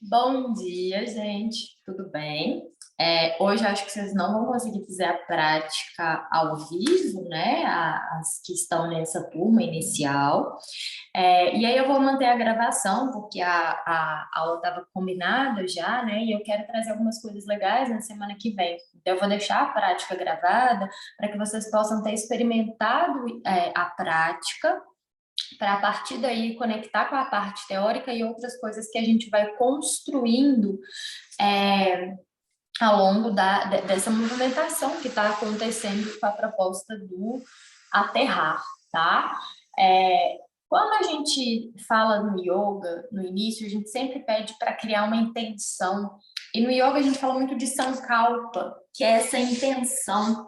Bom dia, gente. Tudo bem? Hoje acho que vocês não vão conseguir fazer a prática ao vivo, né? As que estão nessa turma inicial. E aí eu vou manter a gravação, porque a aula estava combinada já, né? E eu quero trazer algumas coisas legais na semana que vem. Então eu vou deixar a prática gravada para que vocês possam ter experimentado, a prática para a partir daí conectar com a parte teórica e outras coisas que a gente vai construindo é, ao longo dessa movimentação que está acontecendo com a proposta do aterrar, tá? Quando a gente fala no yoga, no início, a gente sempre pede para criar uma intenção. E no yoga a gente fala muito de sankalpa, que é essa intenção.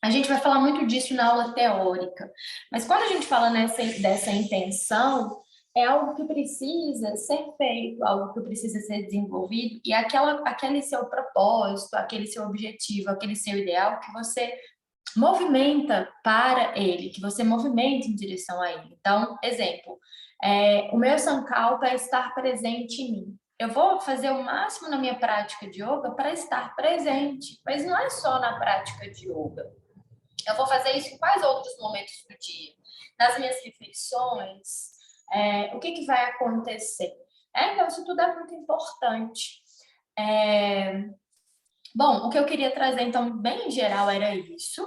A gente vai falar muito disso na aula teórica, mas quando a gente fala dessa intenção, é algo que precisa ser feito, algo que precisa ser desenvolvido, e aquele seu propósito, aquele seu objetivo, aquele seu ideal que você movimenta para ele, que você movimenta em direção a ele. Então, exemplo, o meu sankalpa é estar presente em mim. Eu vou fazer o máximo na minha prática de yoga para estar presente, mas não é só na prática de yoga. Eu vou fazer isso em quais outros momentos do dia? Nas minhas refeições, o que vai acontecer? Então, isso tudo é muito importante. Bom, o que eu queria trazer, então, bem em geral, era isso,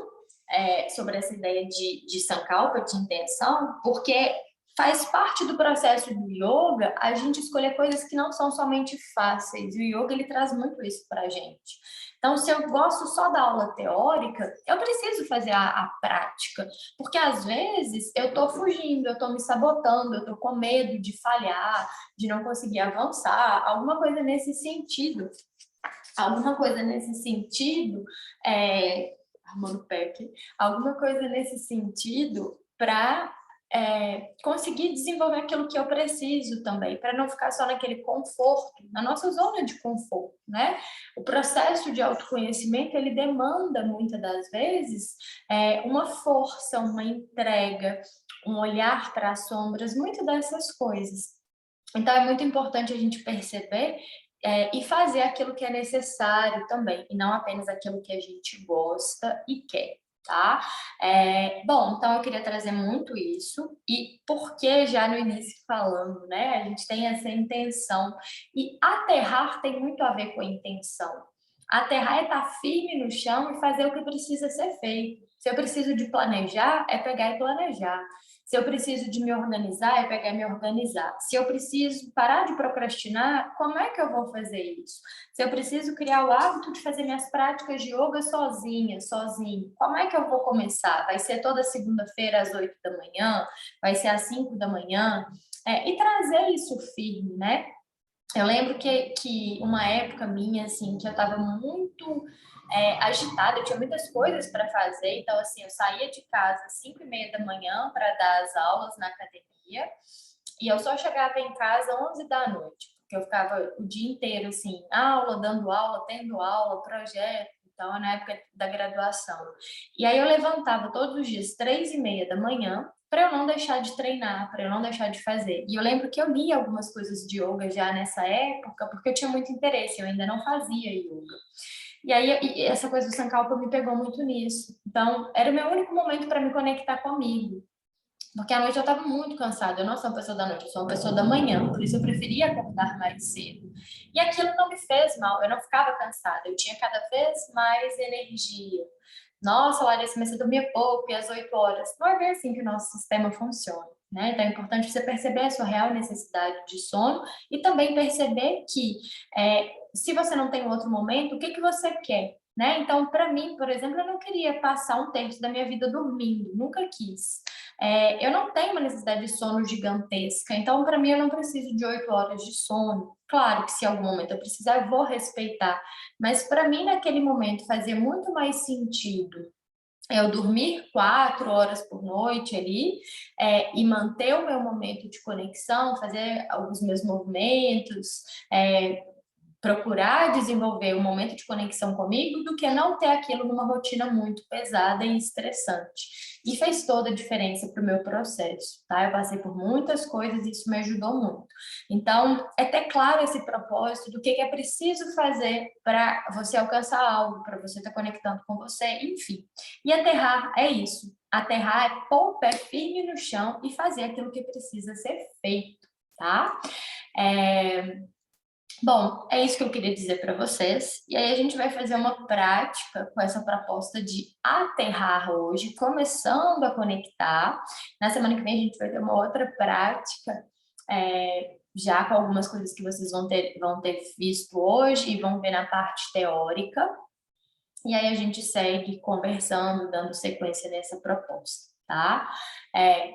sobre essa ideia de sankalpa, de intenção, porque faz parte do processo do yoga a gente escolher coisas que não são somente fáceis. E o yoga, ele traz muito isso para a gente. Então, se eu gosto só da aula teórica, eu preciso fazer a prática, porque às vezes eu estou fugindo, eu estou me sabotando, eu estou com medo de falhar, de não conseguir avançar, alguma coisa nesse sentido. Alguma coisa nesse sentido, arrumando o pé aqui, alguma coisa nesse sentido para conseguir desenvolver aquilo que eu preciso também, para não ficar só naquele conforto, na nossa zona de conforto, né? O processo de autoconhecimento, ele demanda, muitas das vezes, uma força, uma entrega, um olhar para as sombras, muitas dessas coisas. Então, é muito importante a gente perceber e fazer aquilo que é necessário também, e não apenas aquilo que a gente gosta e quer, tá? Bom, então eu queria trazer muito isso, e porque já no início falando, né, a gente tem essa intenção, e aterrar tem muito a ver com a intenção. Aterrar é estar firme no chão e fazer o que precisa ser feito. Se eu preciso de planejar, é pegar e planejar. Se eu preciso de me organizar, é pegar e me organizar. Se eu preciso parar de procrastinar, como é que eu vou fazer isso? Se eu preciso criar o hábito de fazer minhas práticas de yoga sozinha, sozinho, como é que eu vou começar? Vai ser toda segunda-feira às 8 da manhã? Vai ser às 5 da manhã? E trazer isso firme, né? Eu lembro que uma época minha, assim, que eu estava muito agitada, eu tinha muitas coisas para fazer, então, assim, eu saía de casa às 5:30 da manhã para dar as aulas na academia, e eu só chegava em casa às 11 da noite, porque eu ficava o dia inteiro, assim, aula, dando aula, tendo aula, projeto, então, na época da graduação. E aí eu levantava todos os dias, 3:30 da manhã, para eu não deixar de treinar, para eu não deixar de fazer. E eu lembro que eu lia algumas coisas de yoga já nessa época, porque eu tinha muito interesse, eu ainda não fazia yoga. E aí essa coisa do Sankalpa me pegou muito nisso. Então, era o meu único momento para me conectar comigo. Porque à noite eu estava muito cansada. Eu não sou uma pessoa da noite, eu sou uma pessoa da manhã. Por isso eu preferia acordar mais cedo. E aquilo não me fez mal, eu não ficava cansada. Eu tinha cada vez mais energia. Nossa, Larissa, mas você dormia pouco e às 8 horas. Não é bem assim que o nosso sistema funciona, né? Então é importante você perceber a sua real necessidade de sono e também perceber que se você não tem outro momento, o que você quer? Né? Então, para mim, por exemplo, eu não queria passar um terço da minha vida dormindo, nunca quis. Eu não tenho uma necessidade de sono gigantesca, então, para mim, eu não preciso de 8 horas de sono. Claro que se em algum momento eu precisar, eu vou respeitar, mas para mim, naquele momento, fazia muito mais sentido eu dormir 4 horas por noite ali, e manter o meu momento de conexão, fazer os meus movimentos, procurar desenvolver um momento de conexão comigo do que não ter aquilo numa rotina muito pesada e estressante. E fez toda a diferença para o meu processo, tá? Eu passei por muitas coisas e isso me ajudou muito. Então, é ter claro esse propósito do que é preciso fazer para você alcançar algo, para você estar conectando com você, enfim. E aterrar é isso. Aterrar é pôr o pé firme no chão e fazer aquilo que precisa ser feito, tá? Bom, é isso que eu queria dizer para vocês. E aí a gente vai fazer uma prática com essa proposta de aterrar hoje, começando a conectar. Na semana que vem a gente vai ter uma outra prática, já com algumas coisas que vocês vão ter visto hoje e vão ver na parte teórica. E aí a gente segue conversando, dando sequência nessa proposta, tá?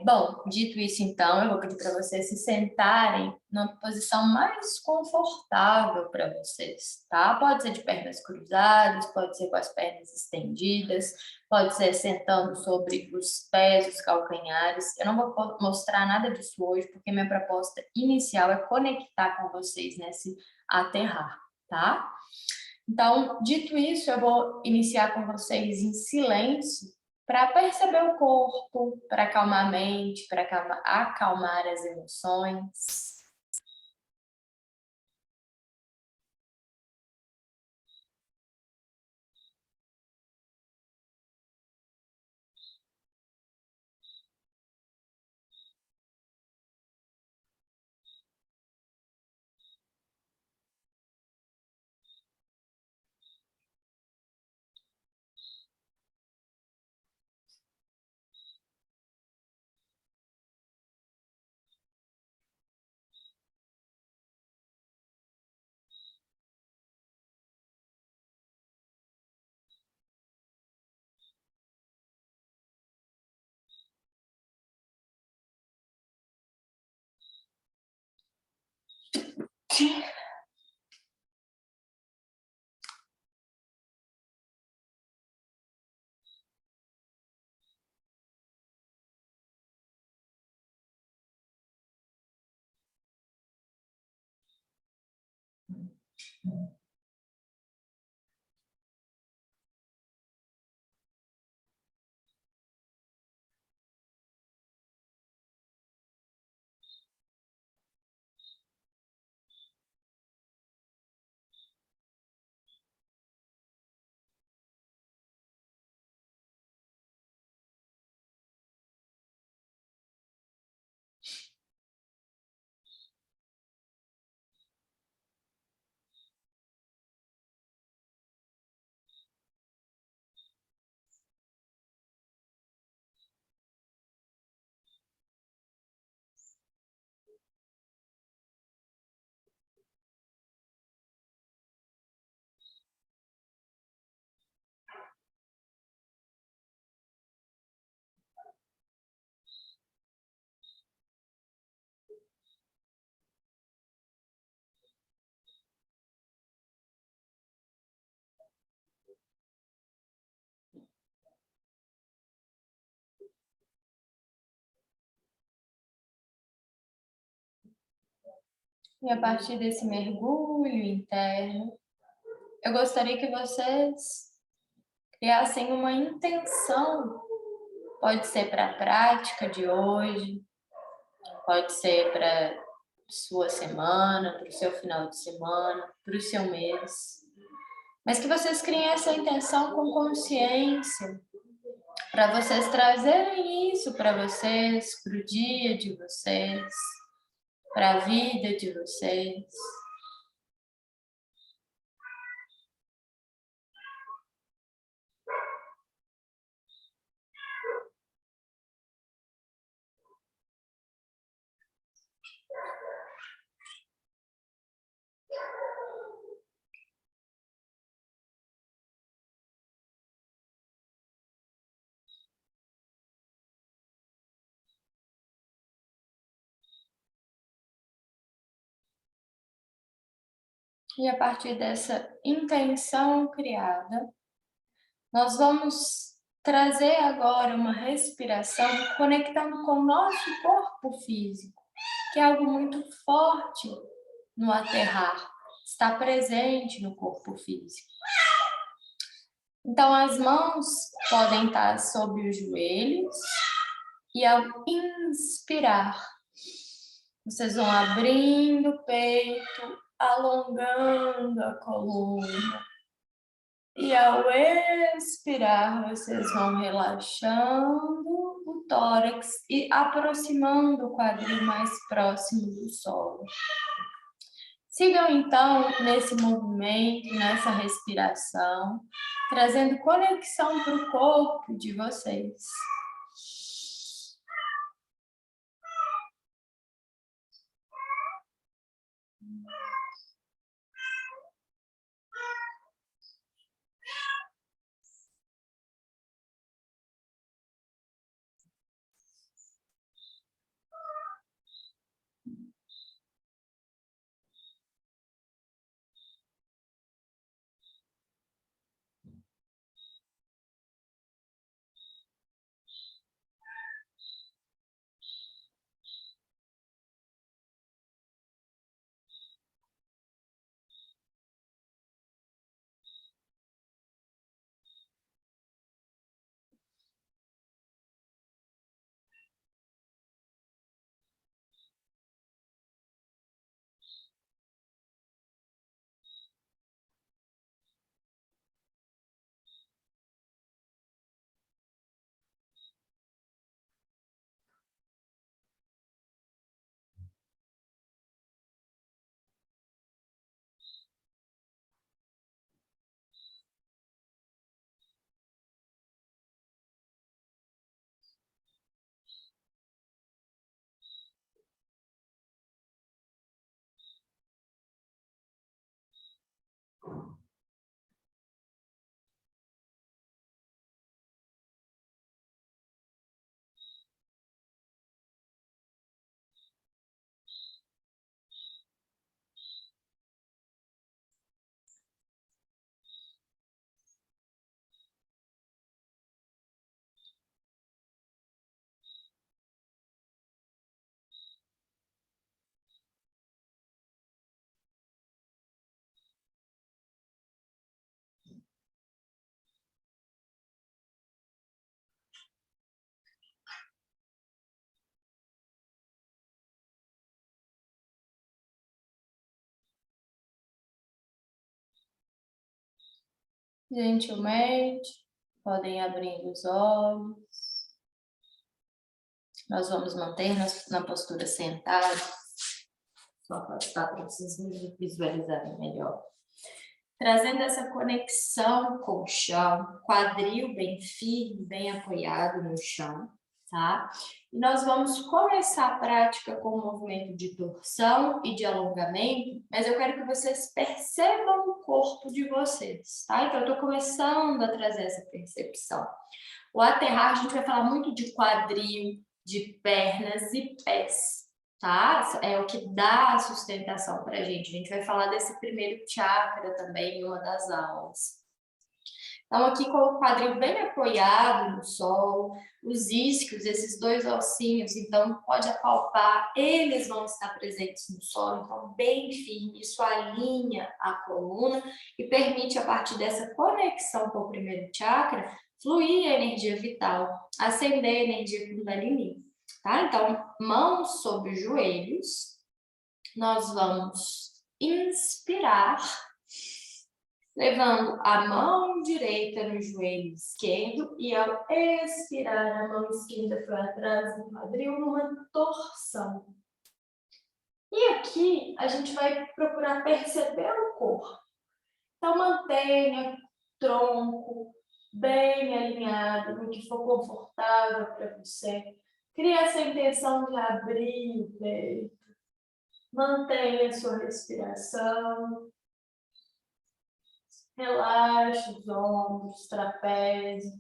Bom, dito isso então, eu vou pedir para vocês se sentarem numa posição mais confortável para vocês, tá? Pode ser de pernas cruzadas, pode ser com as pernas estendidas, pode ser sentando sobre os pés, os calcanhares. Eu não vou mostrar nada disso hoje, porque minha proposta inicial é conectar com vocês nesse aterrar, tá? Então, dito isso, eu vou iniciar com vocês em silêncio para perceber o corpo, para acalmar a mente, para acalmar as emoções. E a partir desse mergulho interno, eu gostaria que vocês criassem uma intenção. Pode ser para a prática de hoje, pode ser para sua semana, para o seu final de semana, para o seu mês. Mas que vocês criem essa intenção com consciência, para vocês trazerem isso para vocês, para o dia de vocês, para a vida de vocês. E a partir dessa intenção criada, nós vamos trazer agora uma respiração conectando com o nosso corpo físico, que é algo muito forte no aterrar. está presente no corpo físico. Então, as mãos podem estar sob os joelhos e ao inspirar, vocês vão abrindo o peito, alongando a coluna. E ao expirar, vocês vão relaxando o tórax e aproximando o quadril mais próximo do solo. Sigam então nesse movimento, nessa respiração, trazendo conexão para o corpo de vocês. Gentilmente, podem abrir os olhos. Nós vamos manter na postura sentada, só para vocês visualizarem melhor. Trazendo essa conexão com o chão, quadril bem firme, bem apoiado no chão, tá? E nós vamos começar a prática com o movimento de torção e de alongamento, mas eu quero que vocês percebam o corpo de vocês, tá? Então, eu tô começando a trazer essa percepção. O aterrar, a gente vai falar muito de quadril, de pernas e pés, tá? É o que dá a sustentação para a gente. A gente vai falar desse primeiro chakra também em uma das aulas. Então, aqui com o quadril bem apoiado no solo, os isquios, esses dois ossinhos, então pode apalpar, eles vão estar presentes no solo, então bem firme, isso alinha a coluna e permite, a partir dessa conexão com o primeiro chakra, fluir a energia vital, acender a energia Kundalini, tá? Então, mãos sobre os joelhos, nós vamos inspirar, levando a mão direita no joelho esquerdo e ao expirar a mão esquerda para trás do quadril numa torção. E aqui a gente vai procurar perceber o corpo. Então mantenha o tronco bem alinhado no que for confortável para você. Crie essa intenção de abrir o peito. Mantenha a sua respiração. Relaxe os ombros, trapézio.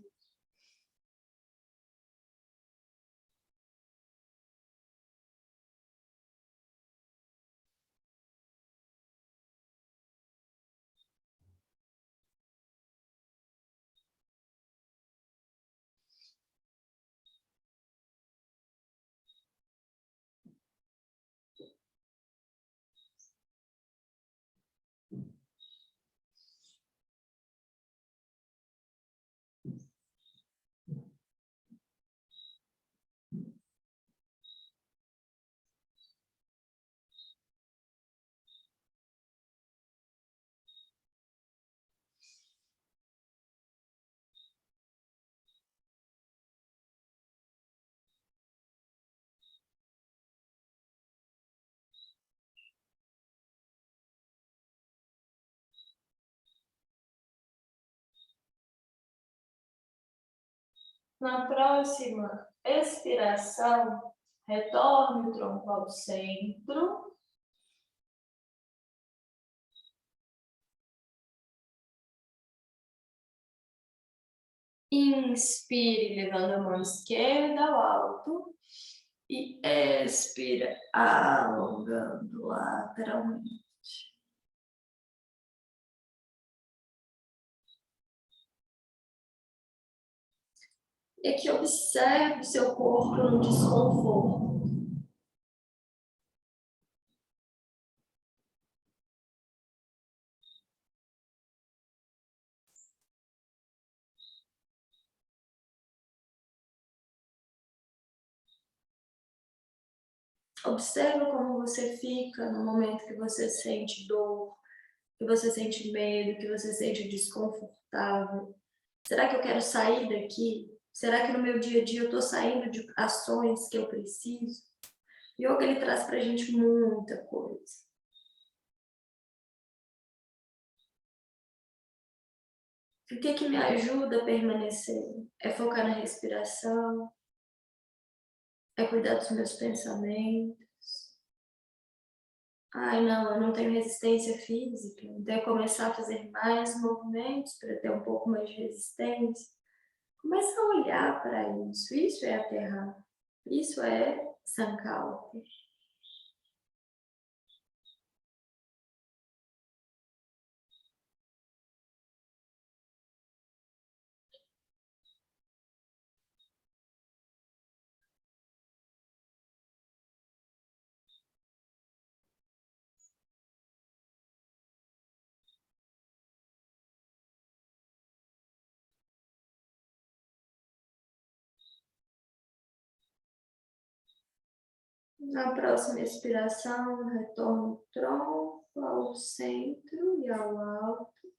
Na próxima expiração, retorne o tronco ao centro. Inspire, levando a mão esquerda ao alto. E expira, alongando lateralmente. E aqui observe o seu corpo no desconforto. Observa como você fica no momento que você sente dor, que você sente medo, que você sente desconfortável. Será que eu quero sair daqui? Será que no meu dia a dia eu estou saindo de ações que eu preciso? O yoga ele traz para a gente muita coisa. O que me ajuda a permanecer? É focar na respiração, é cuidar dos meus pensamentos. Ai, não, eu não tenho resistência física, então é começar a fazer mais movimentos para ter um pouco mais de resistência. Começa a olhar para isso. Isso é aterrar. Isso é Sankalpa. Na próxima expiração, retorna o tronco ao centro e ao alto.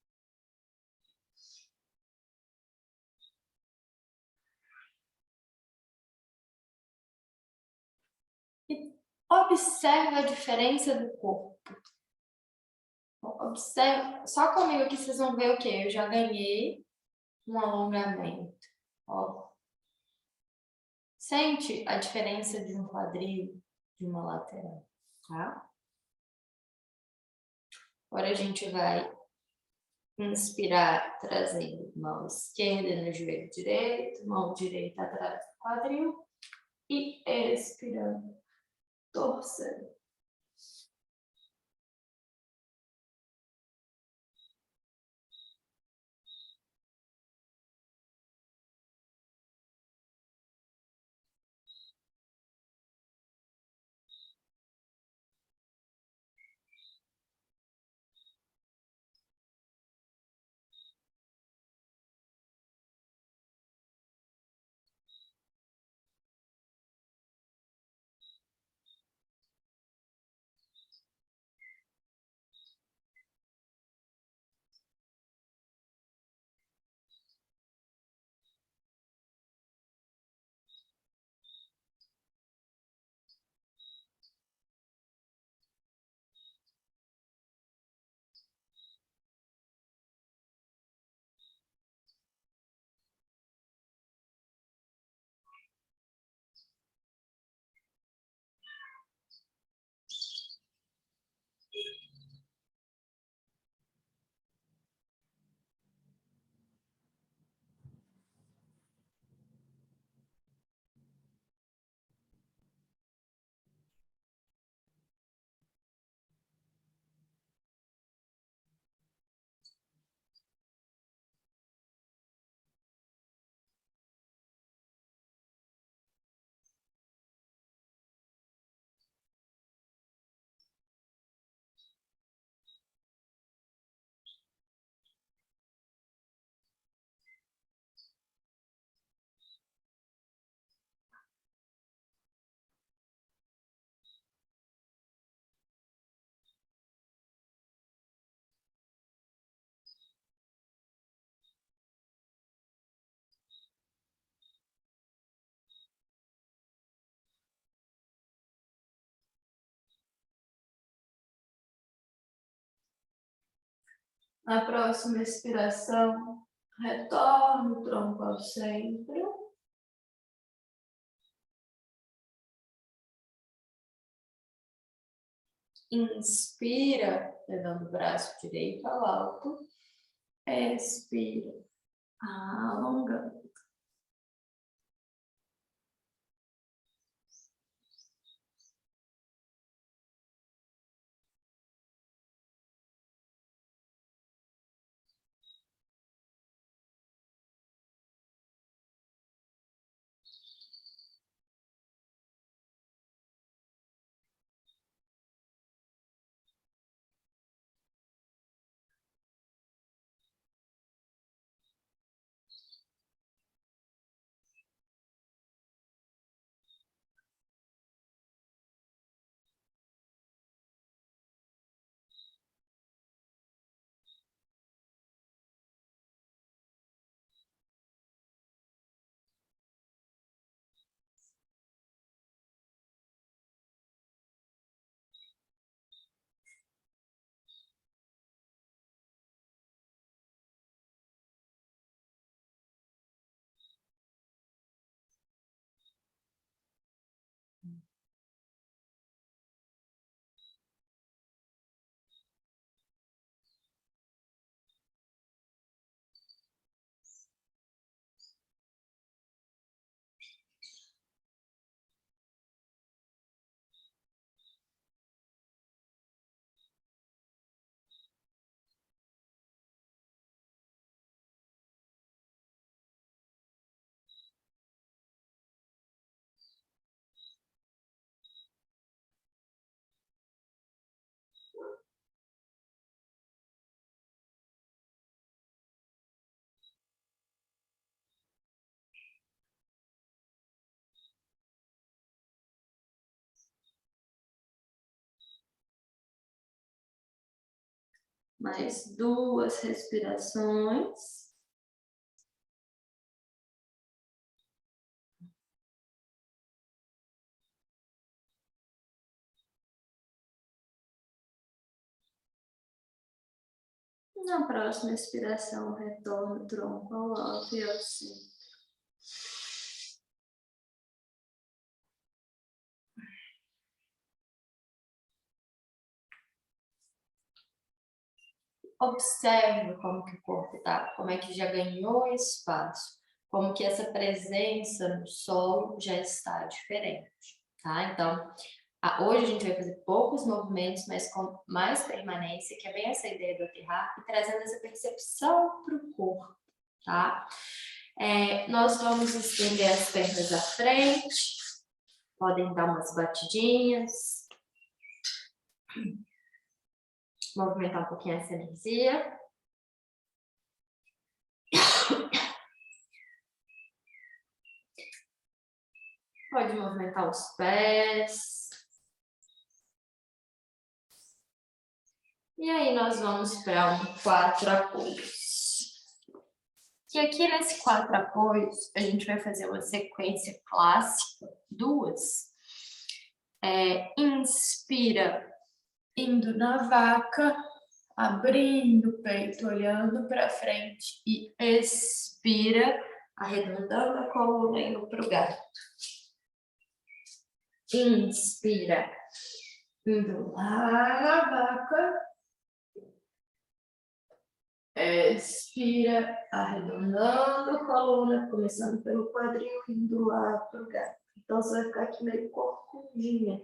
E observa a diferença do corpo. Observa, só comigo aqui vocês vão ver o quê? Eu já ganhei um alongamento. Ó. Sente a diferença de um quadril, de uma lateral, tá? Agora a gente vai inspirar, trazendo mão esquerda no joelho direito, mão direita atrás do quadril e expirando, torcendo. Na próxima expiração, retorne o tronco ao centro. Inspira, levando o braço direito ao alto. Expira, alongando. Mais 2 respirações. Na próxima expiração, retorna o tronco ao alto e ao centro. Observe como que o corpo está, como é que já ganhou espaço, como que essa presença no solo já está diferente, tá? Então, hoje a gente vai fazer poucos movimentos, mas com mais permanência, que é bem essa ideia do aterrar, e trazendo essa percepção para o corpo, tá? Nós vamos estender as pernas à frente, podem dar umas batidinhas, movimentar um pouquinho essa energia. Pode movimentar os pés. E aí nós vamos para um 4 apoios. E aqui nesse 4 apoios, a gente vai fazer uma sequência clássica, 2. Inspira, indo na vaca, abrindo o peito, olhando para frente. E expira, arredondando a coluna, indo para o gato. Inspira, indo lá na vaca. Expira, arredondando a coluna, começando pelo quadril, indo lá para o gato. Então, você vai ficar aqui meio corcundinha,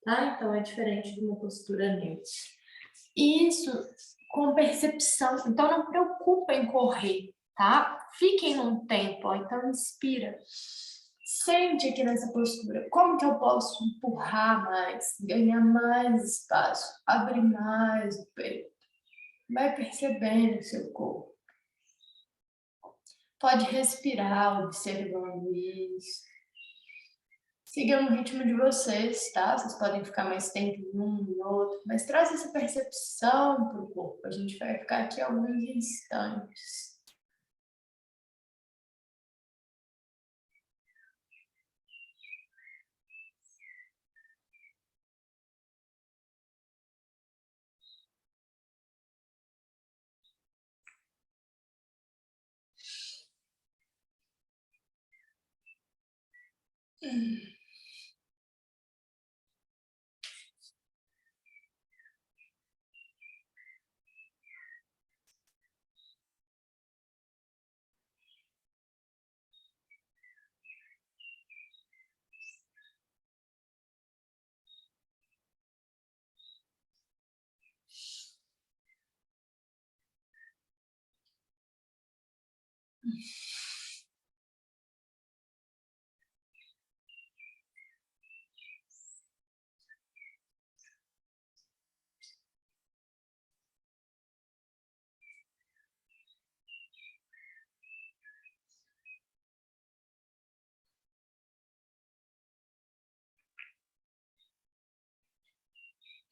tá? Então, é diferente de uma postura neutra. Isso com percepção. Então, não preocupa em correr, tá? Fiquem num tempo, ó. Então, inspira. Sente aqui nessa postura. Como que eu posso empurrar mais, ganhar mais espaço, abrir mais o peito? Vai percebendo o seu corpo. Pode respirar, observando isso. Siga no ritmo de vocês, tá? Vocês podem ficar mais tempo em um e outro, mas traz essa percepção para o corpo. A gente vai ficar aqui alguns instantes.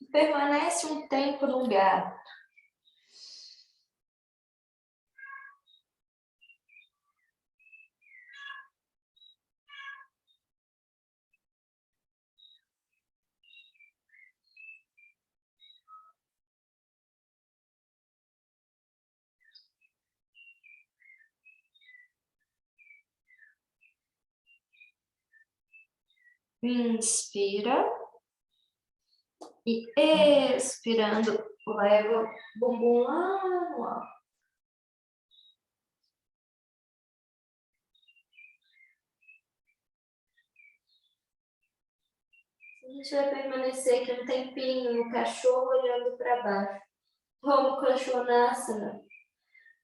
Permanece um tempo no lugar. Inspira. E expirando, leva o bumbum lá no alto. A gente vai permanecer aqui um tempinho no cachorro olhando para baixo. Vamos Konasana.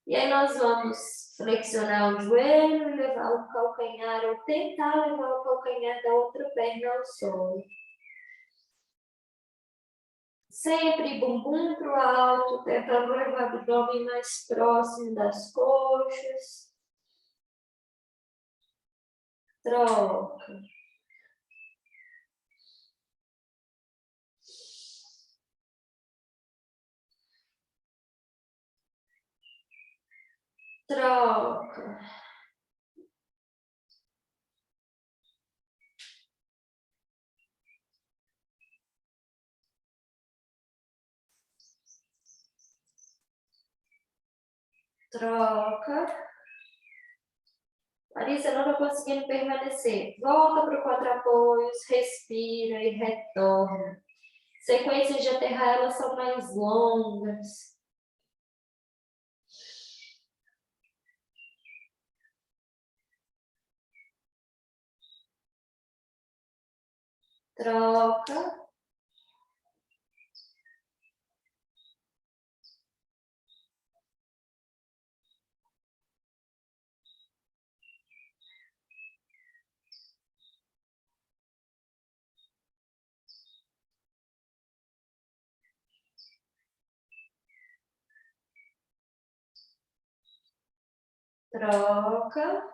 E aí nós vamos flexionar o joelho e levar o calcanhar, ou tentar levar o calcanhar da outra perna ao solo. Sempre bumbum para o alto, tentando levar o abdômen mais próximo das coxas. Troca. Troca. Troca. Larissa, não estou conseguindo permanecer. Volta para o quadra-apoios, respira e retorna. Sequências de aterrar, elas são mais longas. Troca. Troca.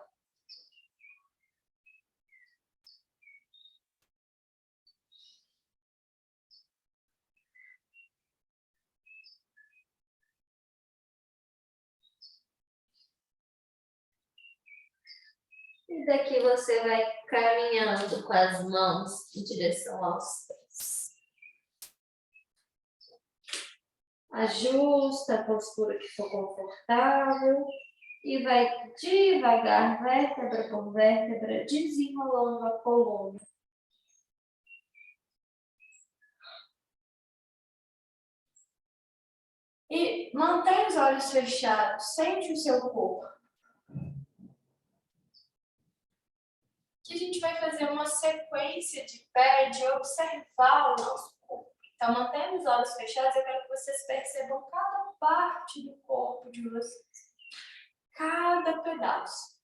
E daqui você vai caminhando com as mãos em direção aos pés. Ajusta a postura que for confortável e vai devagar, vértebra por vértebra, desenrolando a coluna. E mantenha os olhos fechados, sente o seu corpo. Que a gente vai fazer uma sequência de pé, de observar o nosso corpo. Então, mantendo os olhos fechados, eu quero que vocês percebam cada parte do corpo de vocês. Cada pedaço.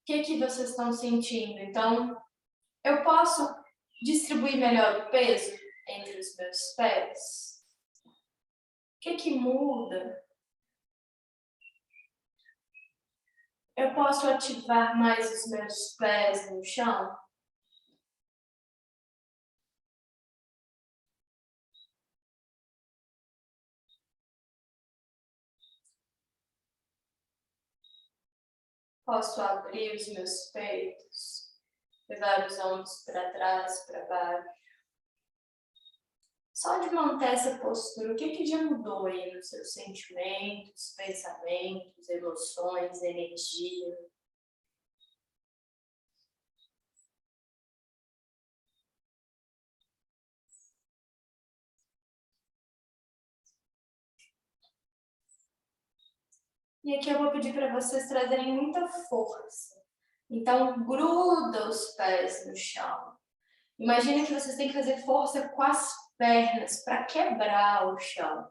O que vocês estão sentindo? Então, eu posso distribuir melhor o peso entre os meus pés? O que muda? Eu posso ativar mais os meus pés no chão? Posso abrir os meus peitos, levar os ombros para trás, para baixo. Só de manter essa postura, o que já mudou aí nos seus sentimentos, pensamentos, emoções, energia? E aqui eu vou pedir para vocês trazerem muita força. Então, gruda os pés no chão. Imagina que vocês têm que fazer força com as pernas para quebrar o chão.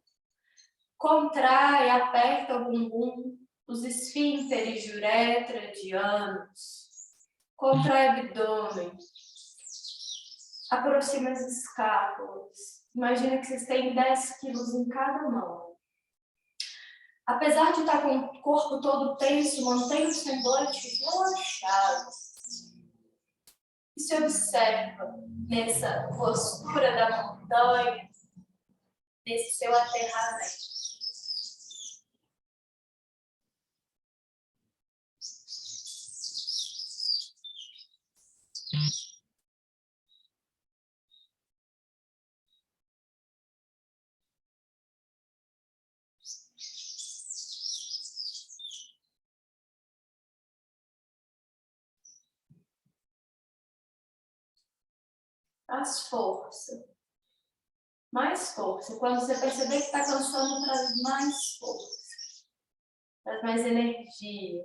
Contrai, aperta o bumbum os esfíncteres de uretra, de ânus. Contrai o abdômen. Aproxima as escápulas. Imagina que vocês têm 10 quilos em cada mão. Apesar de estar com o corpo todo tenso, mantenha o semblante relaxado. E se observa nessa postura da montanha, nesse seu aterramento. Faz força. Mais força. Quando você perceber que está cansando, traz mais força. Traz mais energia.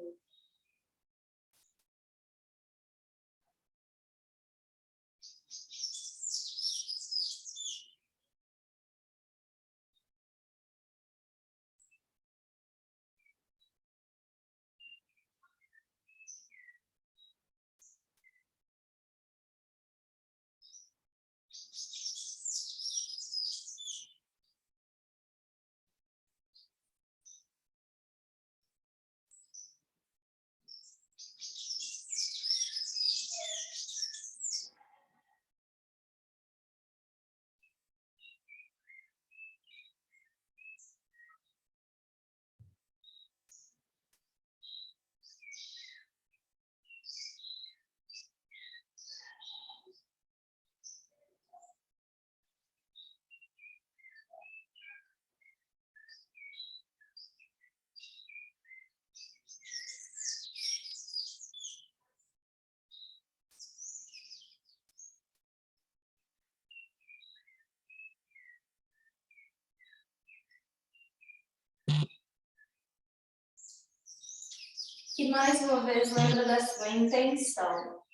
E mais uma vez, lembra da sua intenção.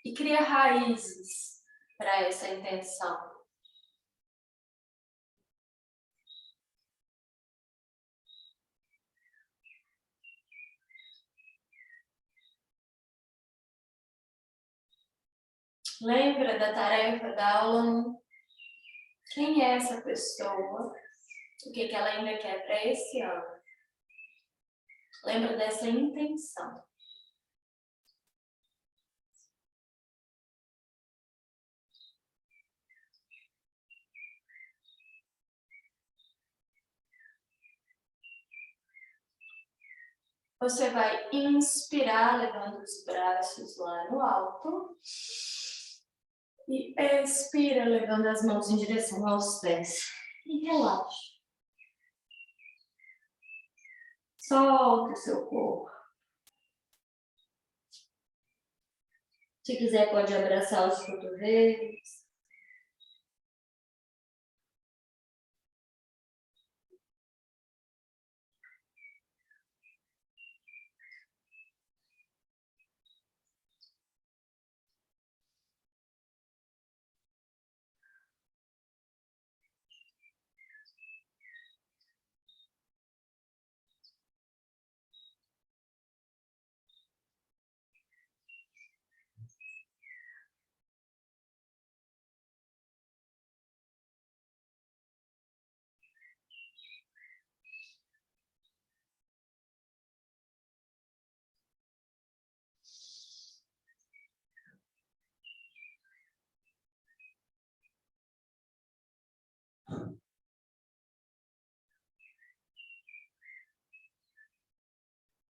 E cria raízes para essa intenção. Lembra da tarefa da aula 1? Quem é essa pessoa? O que ela ainda quer para esse ano? Lembra dessa intenção. Você vai inspirar, levando os braços lá no alto. E expira, levando as mãos em direção aos pés. E relaxa. Solta o seu corpo. Se quiser, pode abraçar os cotovelos.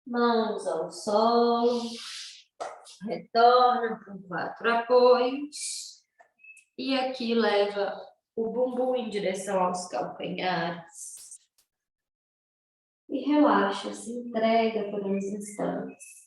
Mãos ao solo. Retorna com 4 apoios. E aqui leva o bumbum em direção aos calcanhares. E relaxa, se entrega por uns instantes.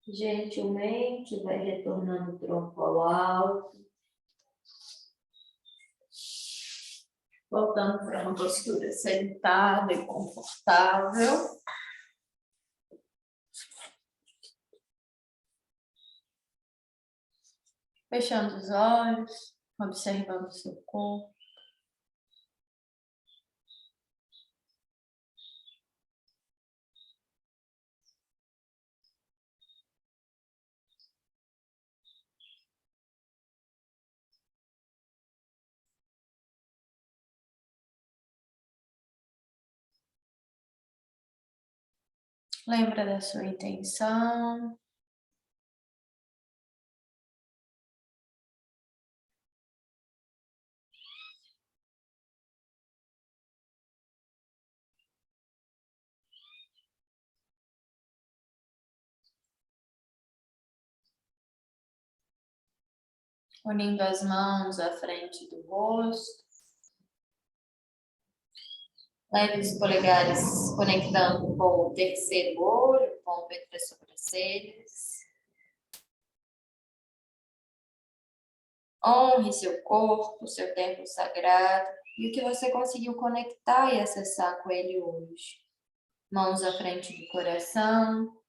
Gentilmente vai retornando o tronco ao alto. Voltando para uma postura sentada e confortável. Fechando os olhos, observando o seu corpo. Lembra da sua intenção. Unindo as mãos à frente do rosto. Leves polegares conectando com o terceiro olho, ponto entre as sobrancelhas. Honre seu corpo, seu templo sagrado e o que você conseguiu conectar e acessar com ele hoje. Mãos à frente do coração.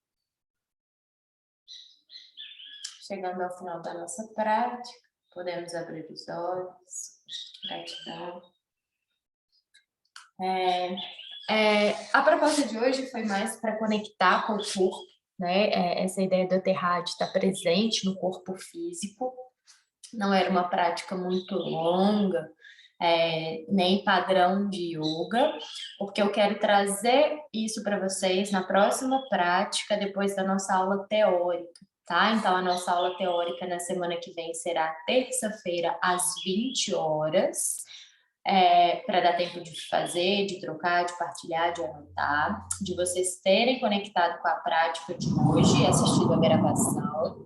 Chegando ao final da nossa prática, podemos abrir os olhos. Gratidão. A proposta de hoje foi mais para conectar com o corpo, né? Essa ideia da Terrade estar presente no corpo físico. Não era uma prática muito longa, nem padrão de yoga, porque eu quero trazer isso para vocês na próxima prática, depois da nossa aula teórica, tá? Então, a nossa aula teórica na semana que vem será terça-feira, às 20 horas, para dar tempo de fazer, de trocar, de partilhar, de anotar, de vocês terem conectado com a prática de hoje, assistido a gravação.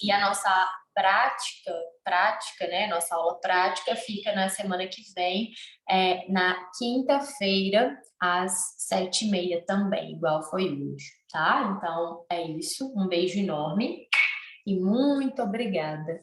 E a nossa prática, né? Nossa aula prática fica na semana que vem, na quinta-feira, às 7h30 também, igual foi hoje, tá? Então, é isso. Um beijo enorme e muito obrigada.